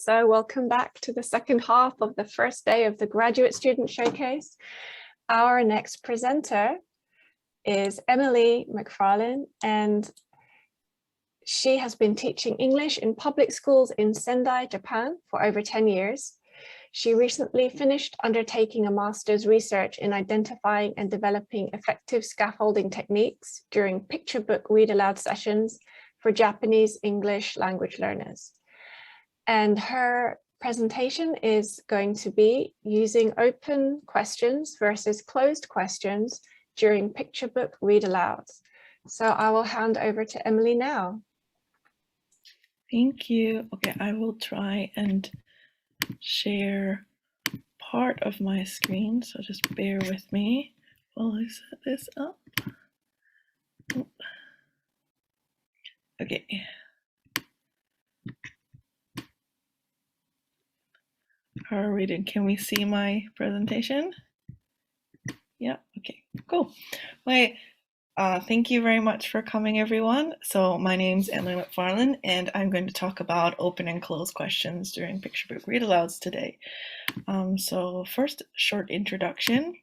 So welcome back to the second half of the first day of the Graduate Student Showcase. Our next presenter is Emily MacFarlane, and she has been teaching English in public schools in Sendai, Japan for over 10 years. She recently finished undertaking a master's research in identifying and developing effective scaffolding techniques during Picturebook read-aloud sessions for Japanese English language learners. And her presentation is going to be using open questions versus closed questions during Picturebook read-alouds. So I will hand over to Emily now. Thank you. Okay, I will try and share part of my screen, so just bear with me while I set this up. Okay. How are we doing? Can we see my presentation? Yeah, okay, cool. Thank you very much for coming, everyone. So my name's Emily MacFarlane, and I'm going to talk about open and closed questions during Picturebook read-alouds today. So first, short introduction.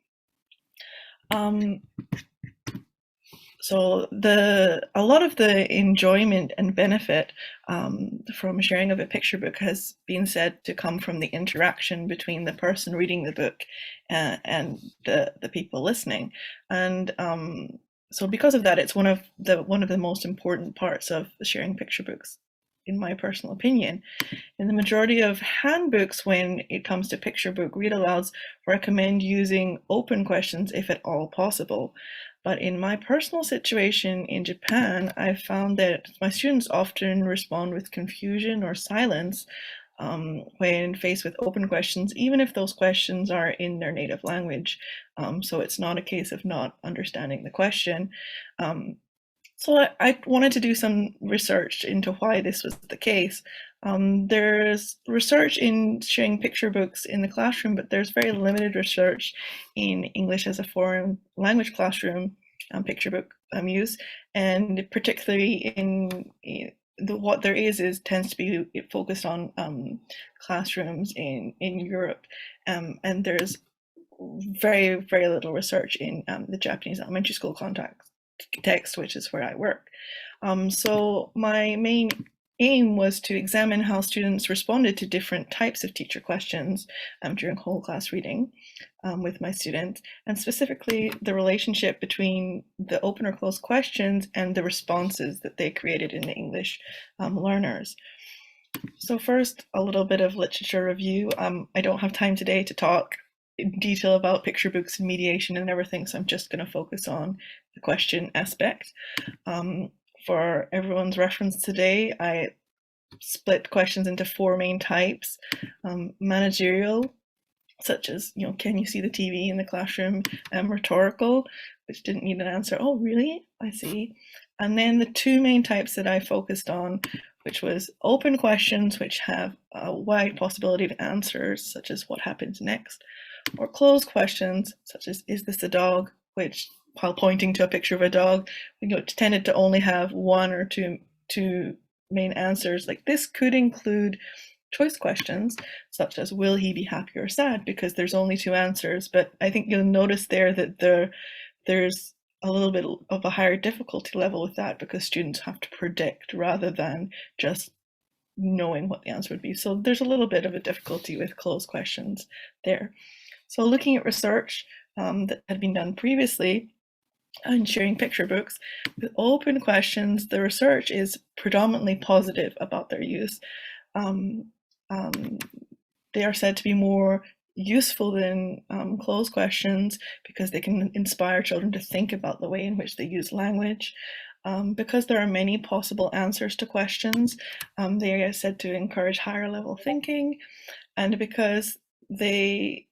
So a lot of the enjoyment and benefit from sharing of a picture book has been said to come from the interaction between the person reading the book and the people listening. And so because of that, it's one of the most important parts of sharing picture books, in my personal opinion. In the majority of handbooks, when it comes to Picturebook read-alouds, recommend using open questions if at all possible. But in my personal situation in Japan, I've found that my students often respond with confusion or silence when faced with open questions, even if those questions are in their native language. So it's not a case of not understanding the question. So I wanted to do some research into why this was the case. There's research in sharing picture books in the classroom, but there's very limited research in English as a foreign language classroom picture book use, and particularly what there is tends to be focused on classrooms in Europe, and there's very, very little research in the Japanese elementary school context, which is where I work. So my main aim was to examine how students responded to different types of teacher questions during whole class reading with my students, and specifically the relationship between the open or closed questions and the responses that they created in the English learners. So first, a little bit of literature review. I don't have time today to talk in detail about picture books and mediation and everything, so I'm just going to focus on the question aspect. For everyone's reference today, I split questions into 4 main types. Managerial, such as, can you see the TV in the classroom? Rhetorical, which didn't need an answer. Oh, really? I see. And then the 2 main types that I focused on, which was open questions, which have a wide possibility of answers, such as what happens next, or closed questions, such as, is this a dog? Which, while pointing to a picture of a dog, tended to only have 1 or 2 main answers. Like, this could include choice questions, such as, will he be happy or sad? Because there's only 2 answers. But I think you'll notice there that there's a little bit of a higher difficulty level with that, because students have to predict rather than just knowing what the answer would be. So there's a little bit of a difficulty with closed questions there. So looking at research that had been done previously and sharing picture books with open questions, the research is predominantly positive about their use. They are said to be more useful than closed questions because they can inspire children to think about the way in which they use language. Because there are many possible answers to questions, they are said to encourage higher level thinking, and because they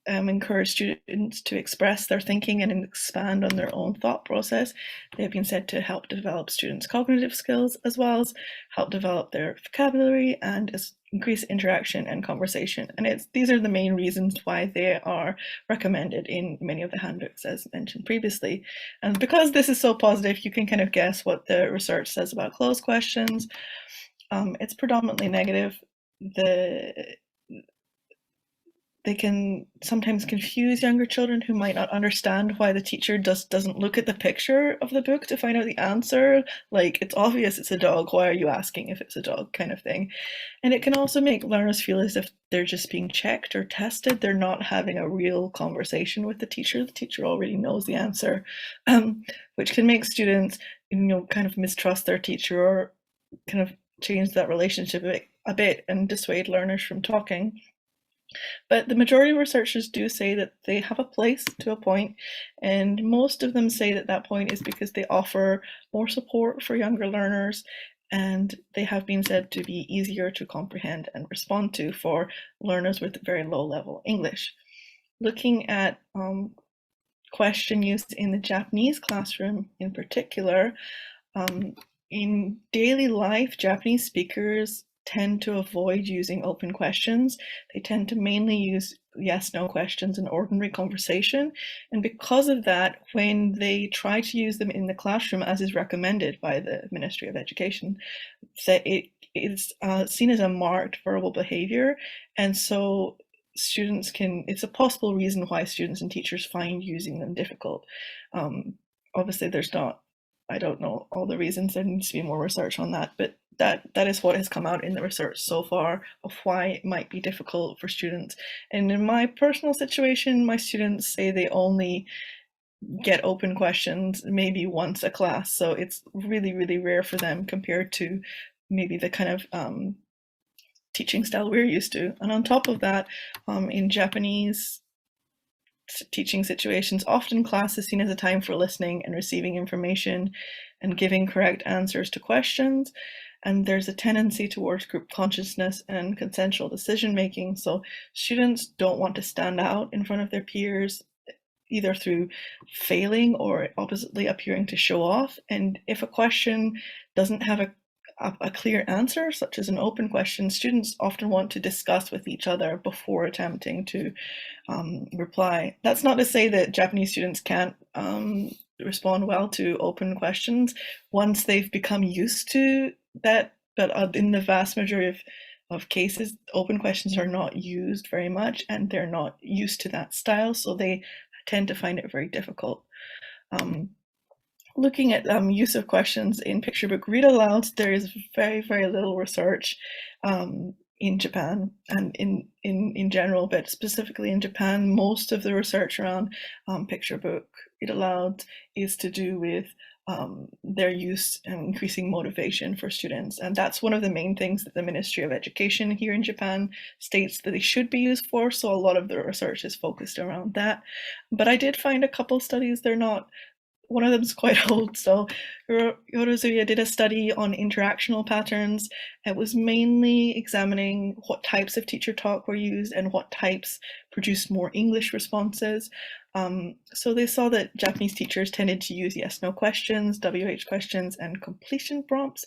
encourage students to express their thinking and expand on their own thought process, they have been said to help develop students' cognitive skills, as well as help develop their vocabulary and increase interaction and conversation. And these are the main reasons why they are recommended in many of the handbooks, as mentioned previously. And because this is so positive, you can kind of guess what the research says about closed questions. It's predominantly negative. they can sometimes confuse younger children who might not understand why the teacher doesn't look at the picture of the book to find out the answer. Like, it's obvious it's a dog, why are you asking if it's a dog, kind of thing. And it can also make learners feel as if they're just being checked or tested. They're not having a real conversation with the teacher. The teacher already knows the answer, which can make students, kind of mistrust their teacher or kind of change that relationship a bit and dissuade learners from talking. But the majority of researchers do say that they have a place to a point, and most of them say that that point is because they offer more support for younger learners, and they have been said to be easier to comprehend and respond to for learners with very low level English. Looking at question use in the Japanese classroom in particular, in daily life, Japanese speakers tend to avoid using open questions. They tend to mainly use yes/no questions in ordinary conversation. And because of that, when they try to use them in the classroom, as is recommended by the Ministry of Education, it is seen as a marked verbal behavior. And so it's a possible reason why students and teachers find using them difficult. Obviously, I don't know all the reasons. There needs to be more research on that, but that is what has come out in the research so far of why it might be difficult for students. And in my personal situation, my students say they only get open questions maybe once a class, so it's really, really rare for them compared to maybe the kind of teaching style we're used to. And on top of that, in Japanese teaching situations, often class is seen as a time for listening and receiving information and giving correct answers to questions. And there's a tendency towards group consciousness and consensual decision making. So students don't want to stand out in front of their peers, either through failing or oppositely appearing to show off. And if a question doesn't have a clear answer, such as an open question, students often want to discuss with each other before attempting to reply. That's not to say that Japanese students can't respond well to open questions once they've become used to that, but in the vast majority of cases, open questions are not used very much and they're not used to that style, so they tend to find it very difficult. Looking at use of questions in Picturebook Read-Alouds, there is very, very little research in Japan and in general, but specifically in Japan, most of the research around Picturebook Read-Alouds is to do with their use and increasing motivation for students. And that's one of the main things that the Ministry of Education here in Japan states that they should be used for. So a lot of the research is focused around that. But I did find a couple studies, they're not, one of them is quite old. So Yorozuya did a study on interactional patterns. It was mainly examining what types of teacher talk were used and what types produced more English responses. So they saw that Japanese teachers tended to use yes/no questions, WH questions, and completion prompts.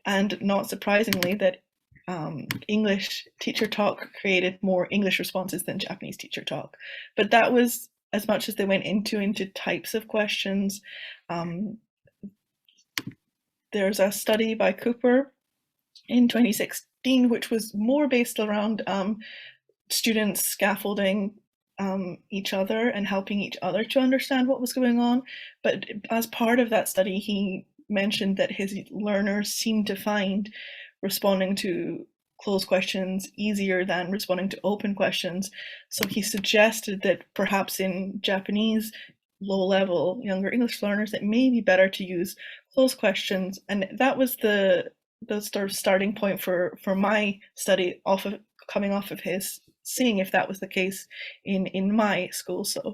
And not surprisingly, that English teacher talk created more English responses than Japanese teacher talk. But that was as much as they went into types of questions. There's a study by Cooper in 2016, which was more based around students scaffolding each other and helping each other to understand what was going on. But as part of that study, he mentioned that his learners seemed to find responding to closed questions easier than responding to open questions. So he suggested that perhaps in Japanese low-level younger English learners, it may be better to use closed questions. And that was the sort of starting point for my study, coming off of his, seeing if that was the case in my school. So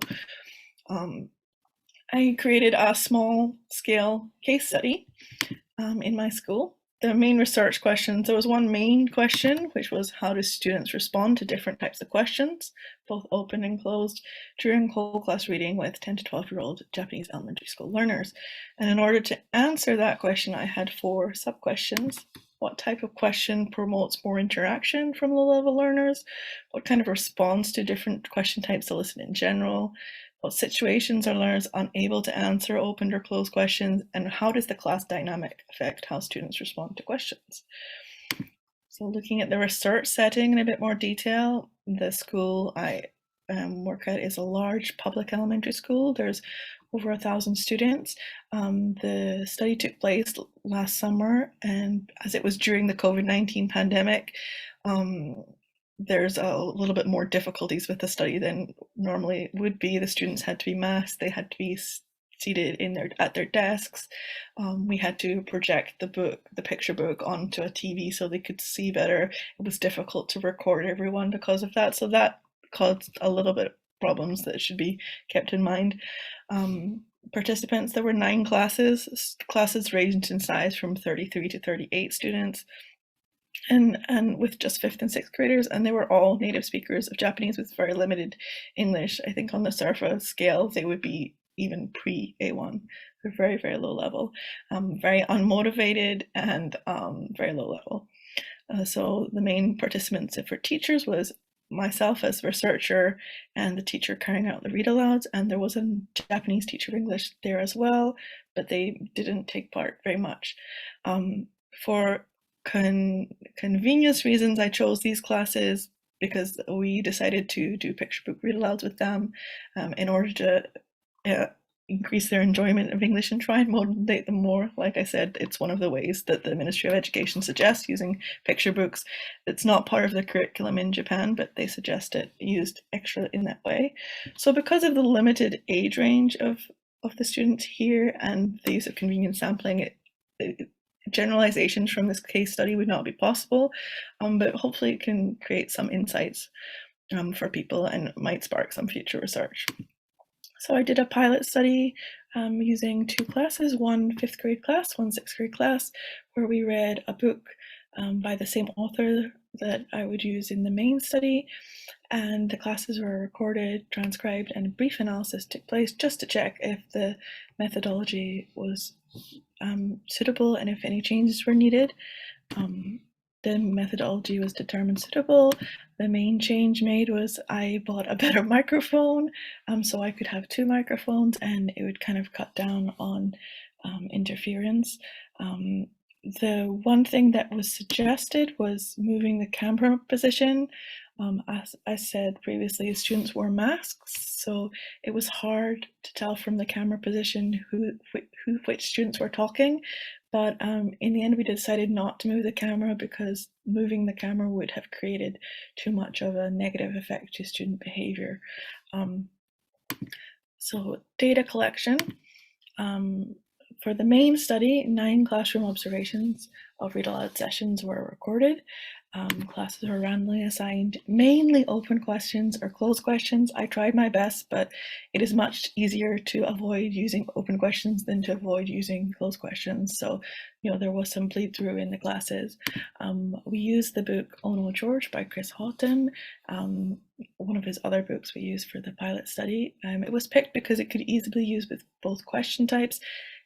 I created a small scale case study in my school. The main research questions, there was one main question, which was how do students respond to different types of questions, both open and closed, during whole class reading with 10 to 12-year-old Japanese elementary school learners. And in order to answer that question, I had 4 sub-questions. What type of question promotes more interaction from low-level learners? What kind of response to different question types elicit in general? What situations are learners unable to answer open or closed questions? And how does the class dynamic affect how students respond to questions? So looking at the research setting in a bit more detail, the school I work at is a large public elementary school. There's over 1,000 students. The study took place last summer, and as it was during the COVID-19 pandemic, there's a little bit more difficulties with the study than normally would be. The students had to be masked, they had to be seated at their desks. We had to project the picture book onto a TV so they could see better. It was difficult to record everyone because of that, so that caused a little bit of problems that should be kept in mind. Participants, there were 9 classes. Classes ranged in size from 33 to 38 students, and with just 5th and 6th graders, and they were all native speakers of Japanese with very limited English. I think on the SERFA scale they would be even pre-A1. They're very, very low level, very unmotivated, and very low level. So the main participants for teachers was myself as researcher and the teacher carrying out the read-alouds, and there was a Japanese teacher of English there as well, but they didn't take part very much. For convenience reasons, I chose these classes because we decided to do Picturebook read-alouds with them in order to increase their enjoyment of English and try and motivate them more. Like I said, it's one of the ways that the Ministry of Education suggests using picture books. It's not part of the curriculum in Japan, but they suggest it used extra in that way. So because of the limited age range of the students here and the use of convenience sampling, generalizations from this case study would not be possible, but hopefully it can create some insights for people and might spark some future research. So I did a pilot study using 2 classes, one 5th grade class, one 6th grade class, where we read a book by the same author that I would use in the main study, and the classes were recorded, transcribed, and a brief analysis took place just to check if the methodology was suitable and if any changes were needed. The methodology was determined suitable. The main change made was I bought a better microphone, so I could have 2 microphones and it would kind of cut down on interference. The one thing that was suggested was moving the camera position. As I said previously, students wore masks, so it was hard to tell from the camera position which students were talking. But in the end, we decided not to move the camera because moving the camera would have created too much of a negative effect to student behavior. So data collection. For the main study, 9 classroom observations of read-aloud sessions were recorded. Classes were randomly assigned, mainly open questions or closed questions. I tried my best, but it is much easier to avoid using open questions than to avoid using closed questions. So, there was some bleed through in the classes. We used the book Oh No George by Chris Houghton, one of his other books we used for the pilot study. It was picked because it could easily be used with both question types,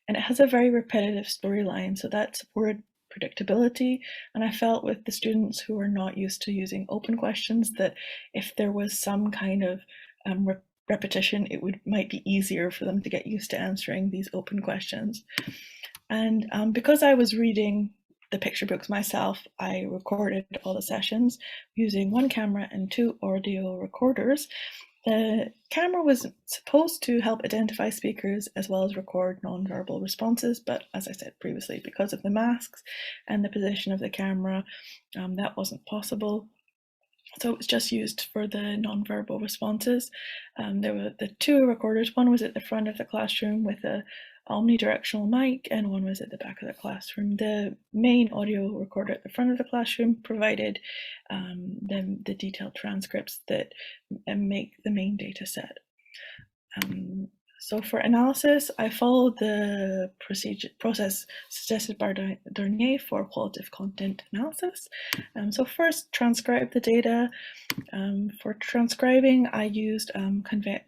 and it has a very repetitive storyline, so that supported predictability. And I felt with the students who are not used to using open questions that if there was some kind of repetition, it might be easier for them to get used to answering these open questions. And because I was reading the picture books myself, I recorded all the sessions using 1 camera and 2 audio recorders. The camera was supposed to help identify speakers as well as record nonverbal responses, but as I said previously, because of the masks and the position of the camera, that wasn't possible. So it was just used for the nonverbal responses. There were the 2 recorders. One was at the front of the classroom with a omnidirectional mic, and one was at the back of the classroom. The main audio recorder at the front of the classroom provided the detailed transcripts that make the main data set. So for analysis, I followed the process suggested by Dernier for qualitative content analysis. So first, transcribe the data. For transcribing, I used conventions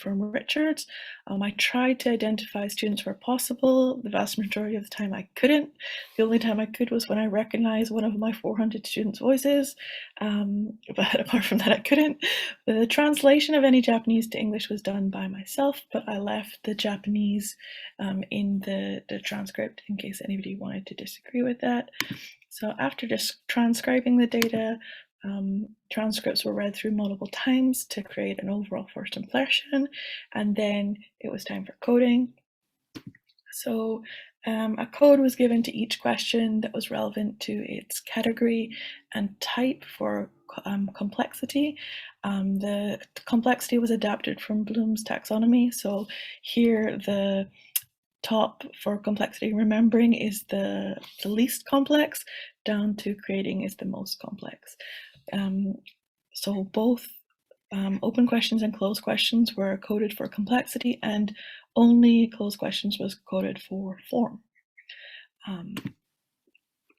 from Richards. I tried to identify students where possible. The vast majority of the time I couldn't. The only time I could was when I recognized one of my 400 students' voices, but apart from that I couldn't. The translation of any Japanese to English was done by myself, but I left the Japanese in the transcript in case anybody wanted to disagree with that. So after just transcribing the data, transcripts were read through multiple times to create an overall first impression, and then it was time for coding. So a code was given to each question that was relevant to its category and type for complexity. The complexity was adapted from Bloom's taxonomy. So here the top for complexity remembering is the least complex, down to creating is the most complex. So both open questions and closed questions were coded for complexity, and only closed questions was coded for form.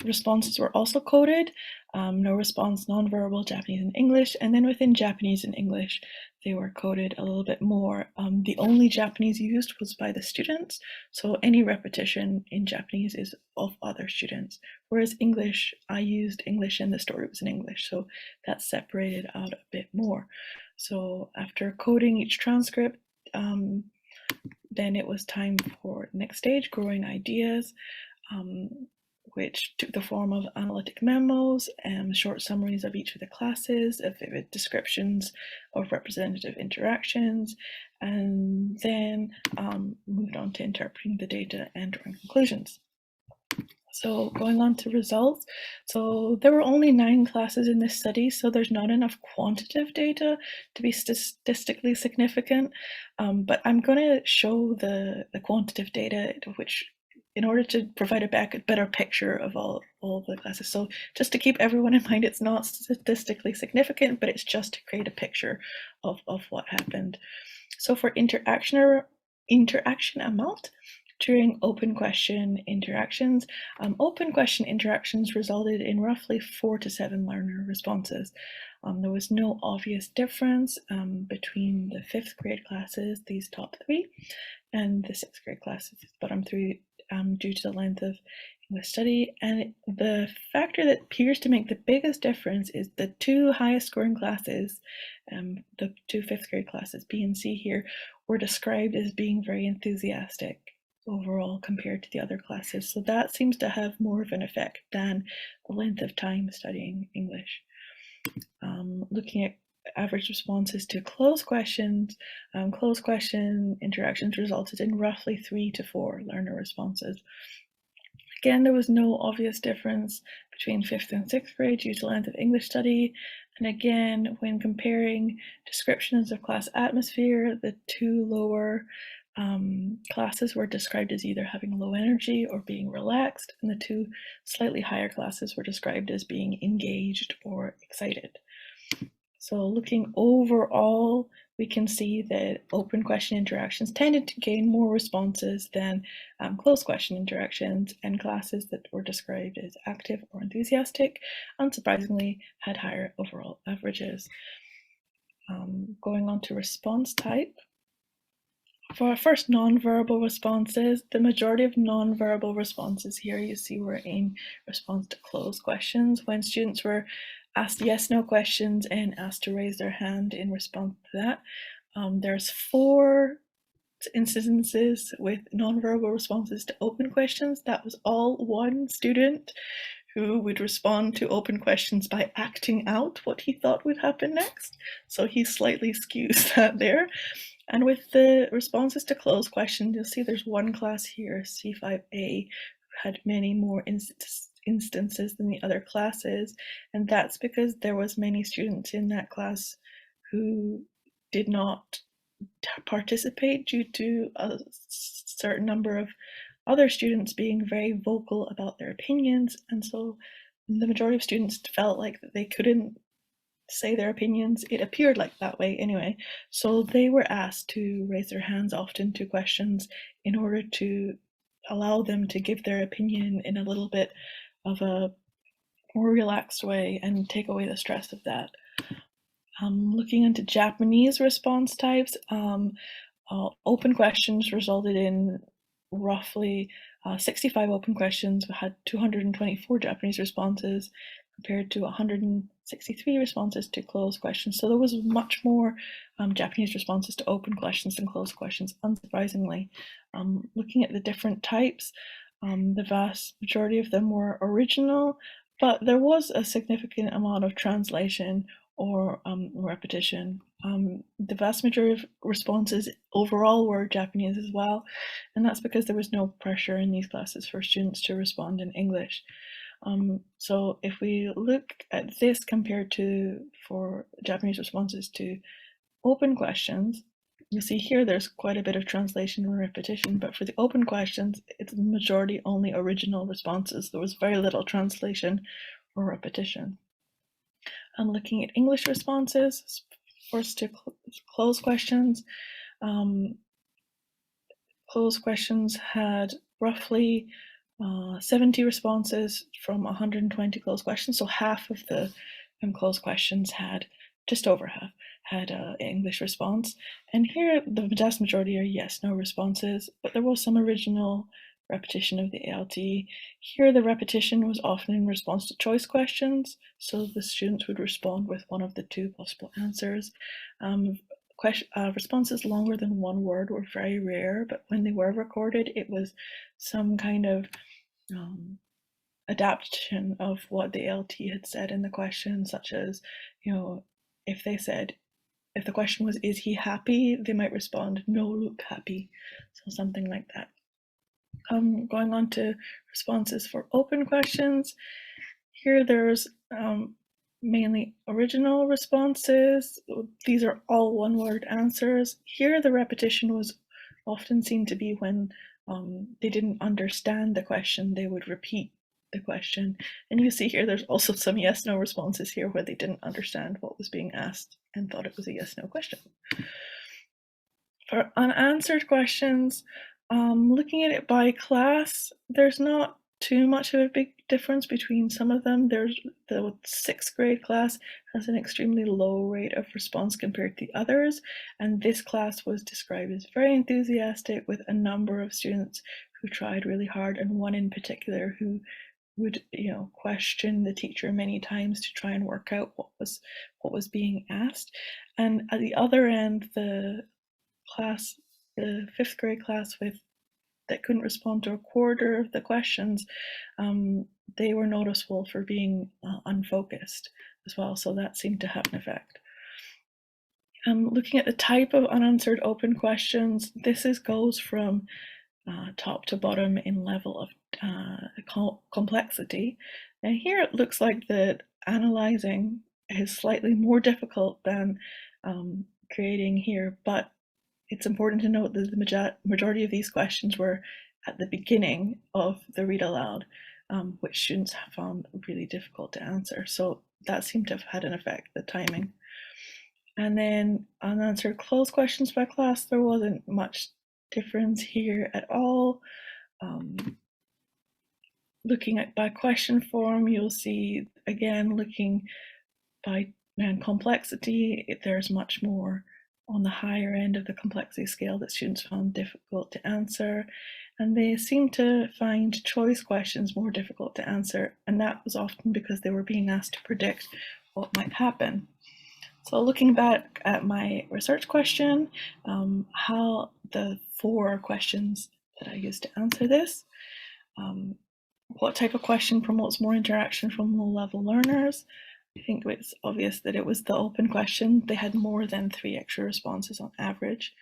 Responses were also coded, no response, nonverbal, Japanese and English, and then within Japanese and English, they were coded a little bit more. The only Japanese used was by the students, so any repetition in Japanese is of other students, whereas English, I used English and the story was in English, so that's separated out a bit more. So after coding each transcript, then it was time for next stage, growing ideas, which took the form of analytic memos and short summaries of each of the classes, of vivid descriptions of representative interactions, and then moved on to interpreting the data and drawing conclusions. So going on to results, so there were only 9 classes in this study, so there's not enough quantitative data to be statistically significant, but I'm going to show the quantitative data, which in order to provide a better picture of all the classes. So just to keep everyone in mind, it's not statistically significant, but it's just to create a picture of what happened. So for interaction amount, during open question interactions resulted in roughly 4 to 7 learner responses. There was no obvious difference between the 5th grade classes, these top 3, and the 6th grade classes, bottom 3, due to the length of English study. And the factor that appears to make the biggest difference is the 2 highest scoring classes, the 2 5th grade classes, B and C here, were described as being very enthusiastic overall compared to the other classes. So that seems to have more of an effect than the length of time studying English. Looking at average responses to closed questions, closed question interactions resulted in roughly 3 to 4 learner responses. Again, there was no obvious difference between 5th and 6th grade due to length of English study. And again, when comparing descriptions of class atmosphere, the 2 lower classes were described as either having low energy or being relaxed, and the 2 slightly higher classes were described as being engaged or excited. So looking overall, we can see that open question interactions tended to gain more responses than closed question interactions, and classes that were described as active or enthusiastic, unsurprisingly, had higher overall averages. Going on to response type. For our first nonverbal responses, the majority of nonverbal responses here you see were in response to closed questions, when students were asked yes/no questions and asked to raise their hand in response to that. There's 4 instances with nonverbal responses to open questions. That was all one student who would respond to open questions by acting out what he thought would happen next. So he slightly skews that there. And with the responses to closed questions, you'll see there's one class here, C5A, who had many more instances than the other classes, and that's because there was many students in that class who did not participate due to a certain number of other students being very vocal about their opinions, and so the majority of students felt like they couldn't say their opinions. It appeared like that way anyway. So they were asked to raise their hands often to questions in order to allow them to give their opinion in a little bit of a more relaxed way and take away the stress of that. Looking into Japanese response types, open questions resulted in roughly 65 open questions. We had 224 Japanese responses compared to 163 responses to closed questions. So there was much more Japanese responses to open questions than closed questions, unsurprisingly. Looking at the different types, the vast majority of them were original, but there was a significant amount of translation or repetition. The vast majority of responses overall were Japanese as well, and that's because there was no pressure in these classes for students to respond in English. So if we look at this compared to for Japanese responses to open questions, you see here there's quite a bit of translation and repetition, but for the open questions, it's the majority only original responses. There was very little translation or repetition. I'm looking at English responses, first to closed questions. Closed questions had roughly 70 responses from 120 closed questions, so half of the closed questions had, just over half, had an English response. And here the vast majority are yes, no responses, but there was some original repetition of the ALT. Here the repetition was often in response to choice questions, so the students would respond with one of the two possible answers. Responses longer than one word were very rare, but when they were recorded, it was some kind of adaptation of what the ALT had said in the question, such as, if the question was, is he happy? They might respond, no, look happy. So something like that. Going on to responses for open questions. Here there's mainly original responses. These are all one-word answers. Here the repetition was often seen to be when they didn't understand the question, they would repeat the question. And you see here there's also some yes-no responses here where they didn't understand what was being asked and thought it was a yes-no question. For unanswered questions, looking at it by class, there's not too much of a big difference between some of them. There's the 6th grade class has an extremely low rate of response compared to the others, and this class was described as very enthusiastic with a number of students who tried really hard, and one in particular who would question the teacher many times to try and work out what was being asked. And at the other end, the 5th grade class that couldn't respond to a quarter of the questions, they were noticeable for being unfocused as well, so that seemed to have an effect. Looking at the type of unanswered open questions, this goes from top to bottom in level of complexity. And here it looks like that analyzing is slightly more difficult than creating here, but it's important to note that the majority of these questions were at the beginning of the read aloud, which students have found really difficult to answer. So that seemed to have had an effect, the timing. And then unanswered closed questions by class, there wasn't much difference here at all. Looking at by question form, you'll see, again, looking by complexity, there's much more on the higher end of the complexity scale that students found difficult to answer, and they seem to find choice questions more difficult to answer, and that was often because they were being asked to predict what might happen. So looking back at my research question, how the 4 questions that I used to answer this, what type of question promotes more interaction from low-level learners? I think it's obvious that it was the open question. They had more than 3 extra responses on average.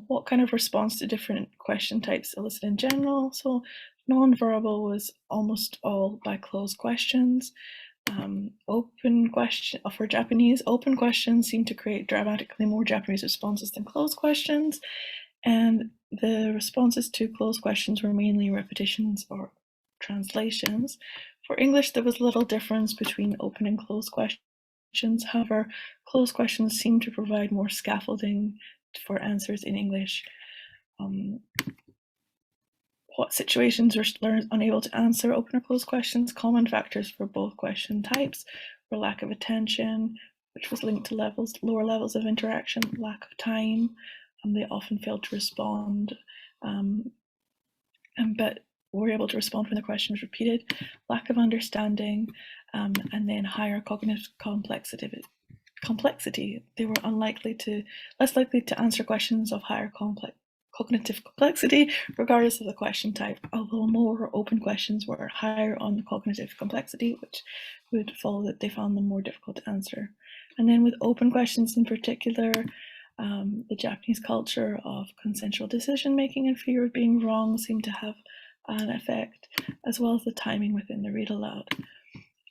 What kind of response to different question types elicit in general? So non-verbal was almost all by closed questions. Open question for Japanese, open questions seem to create dramatically more Japanese responses than closed questions, and the responses to closed questions were mainly repetitions or translations. For English, there was little difference between open and closed questions. However, closed questions seem to provide more scaffolding for answers in English. What situations were learners unable to answer open or closed questions? Common factors for both question types were lack of attention, which was linked to lower levels of interaction, lack of time, they often failed to respond, but were able to respond when the question was repeated, lack of understanding, and then higher cognitive complexity. They were less likely to answer questions of higher cognitive complexity, regardless of the question type, although more open questions were higher on the cognitive complexity, which would follow that they found them more difficult to answer. And then with open questions in particular, the Japanese culture of consensual decision-making and fear of being wrong seemed to have an effect, as well as the timing within the read aloud.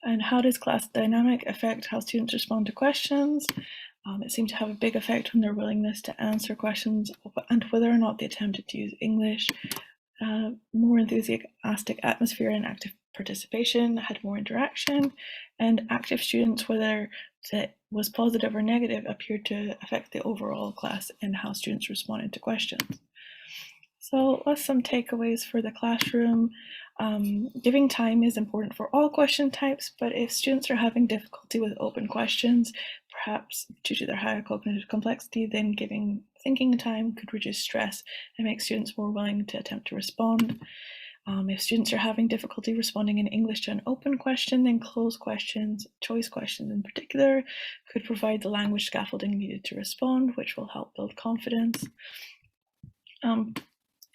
And how does class dynamic affect how students respond to questions? It seemed to have a big effect on their willingness to answer questions and whether or not they attempted to use English. More enthusiastic atmosphere and active participation had more interaction, and active students, whether it was positive or negative, appeared to affect the overall class and how students responded to questions. So what's some takeaways for the classroom? Giving time is important for all question types, but if students are having difficulty with open questions, perhaps due to their higher cognitive complexity, then giving thinking time could reduce stress and make students more willing to attempt to respond. If students are having difficulty responding in English to an open question, then closed questions, choice questions in particular, could provide the language scaffolding needed to respond, which will help build confidence.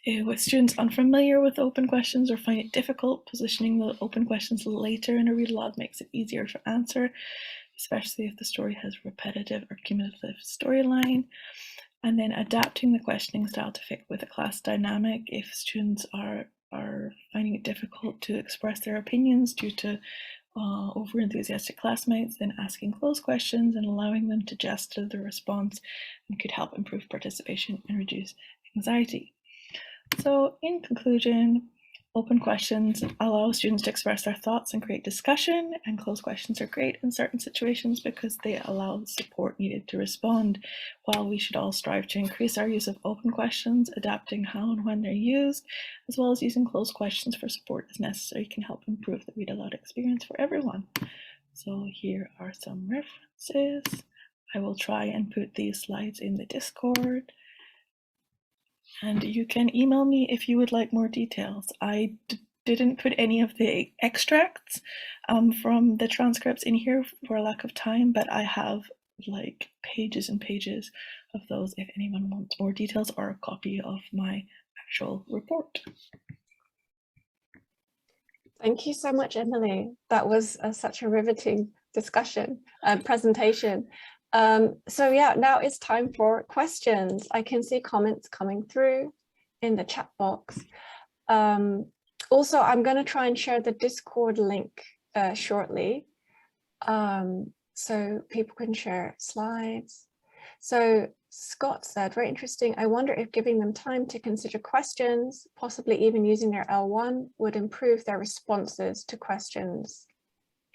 With students unfamiliar with open questions or find it difficult, positioning the open questions later in a read aloud makes it easier to answer, especially if the story has repetitive or cumulative storyline. And then adapting the questioning style to fit with a class dynamic. If students are finding it difficult to express their opinions due to over-enthusiastic classmates, then asking closed questions and allowing them to gesture the response and could help improve participation and reduce anxiety. So in conclusion, open questions allow students to express their thoughts and create discussion, and closed questions are great in certain situations because they allow the support needed to respond. While we should all strive to increase our use of open questions, adapting how and when they're used, as well as using closed questions for support as necessary, can help improve the read aloud experience for everyone. So here are some references. I will try and put these slides in the Discord. And you can email me if you would like more details. I didn't put any of the extracts from the transcripts in here for lack of time, but I have like pages and pages of those if anyone wants more details or a copy of my actual report. Thank you so much, Emily. That was such a riveting discussion, presentation. So yeah, now it's time for questions. I can see comments coming through in the chat box. Also, I'm going to try and share the Discord link shortly, so people can share slides. So Scott said, very interesting. I wonder if giving them time to consider questions, possibly even using their L1, would improve their responses to questions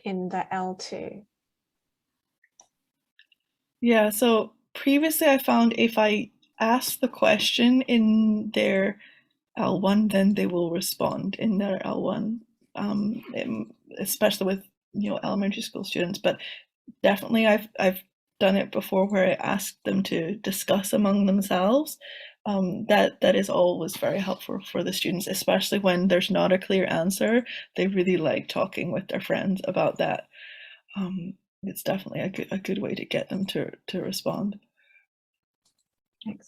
in the L2. Yeah, so previously I found if I ask the question in their L1, then they will respond in their L1, especially with elementary school students. But definitely I've done it before where I asked them to discuss among themselves. That is always very helpful for the students, especially when there's not a clear answer. They really like talking with their friends about that. It's definitely a good way to get them to respond. Excellent.